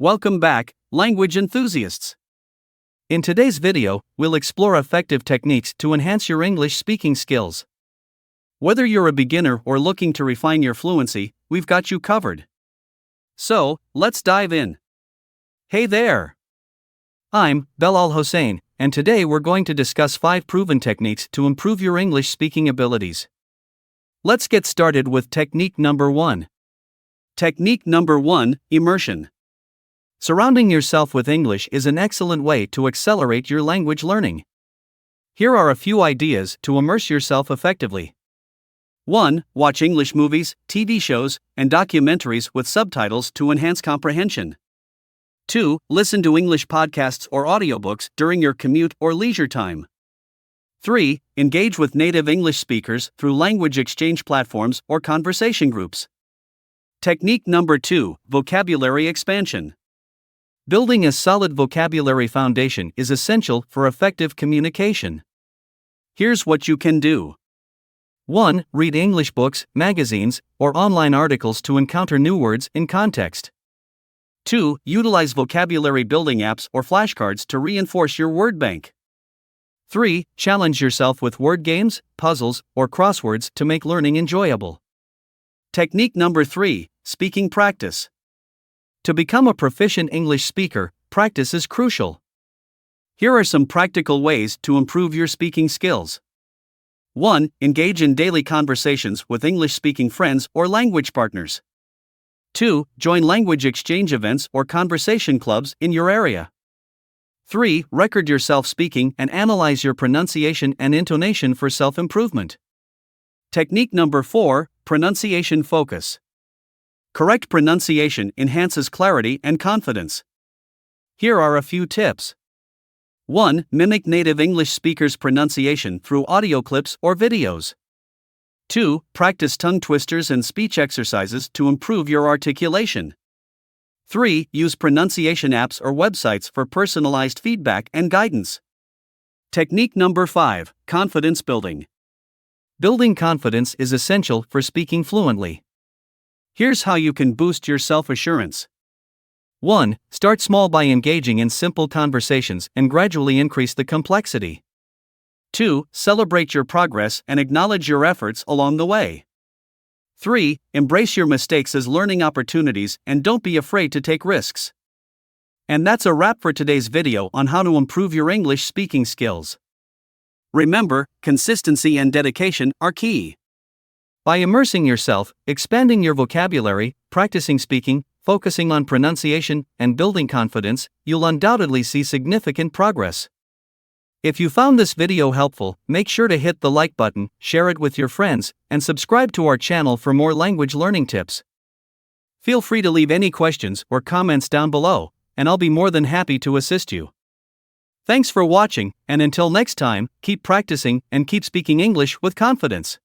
Welcome back, language enthusiasts. In today's video, we'll explore effective techniques to enhance your English speaking skills. Whether you're a beginner or looking to refine your fluency, we've got you covered. So, let's dive in. Hey there! I'm Belal Hossein, and today we're going to discuss 5 proven techniques to improve your English speaking abilities. Let's get started with technique number 1. Technique number 1, Immersion. Surrounding yourself with English is an excellent way to accelerate your language learning. Here are a few ideas to immerse yourself effectively. 1. Watch English movies, TV shows, and documentaries with subtitles to enhance comprehension. 2. Listen to English podcasts or audiobooks during your commute or leisure time. 3. Engage with native English speakers through language exchange platforms or conversation groups. Technique number 2, vocabulary expansion. Building a solid vocabulary foundation is essential for effective communication. Here's what you can do. 1. Read English books, magazines, or online articles to encounter new words in context. 2. Utilize vocabulary building apps or flashcards to reinforce your word bank. 3. Challenge yourself with word games, puzzles, or crosswords to make learning enjoyable. Technique number 3, speaking practice. To become a proficient English speaker, practice is crucial. Here are some practical ways to improve your speaking skills. 1. Engage in daily conversations with English-speaking friends or language partners. 2. Join language exchange events or conversation clubs in your area. 3. Record yourself speaking and analyze your pronunciation and intonation for self-improvement. Technique number 4, pronunciation focus. Correct pronunciation enhances clarity and confidence. Here are a few tips. 1. Mimic native English speakers' pronunciation through audio clips or videos. 2. Practice tongue twisters and speech exercises to improve your articulation. 3. Use pronunciation apps or websites for personalized feedback and guidance. Technique number 5, confidence building. Building confidence is essential for speaking fluently. Here's how you can boost your self-assurance. 1. Start small by engaging in simple conversations and gradually increase the complexity. 2. Celebrate your progress and acknowledge your efforts along the way. 3. Embrace your mistakes as learning opportunities and don't be afraid to take risks. And that's a wrap for today's video on how to improve your English speaking skills. Remember, consistency and dedication are key. By immersing yourself, expanding your vocabulary, practicing speaking, focusing on pronunciation, and building confidence, you'll undoubtedly see significant progress. If you found this video helpful, make sure to hit the like button, share it with your friends, and subscribe to our channel for more language learning tips. Feel free to leave any questions or comments down below, and I'll be more than happy to assist you. Thanks for watching, and until next time, keep practicing and keep speaking English with confidence.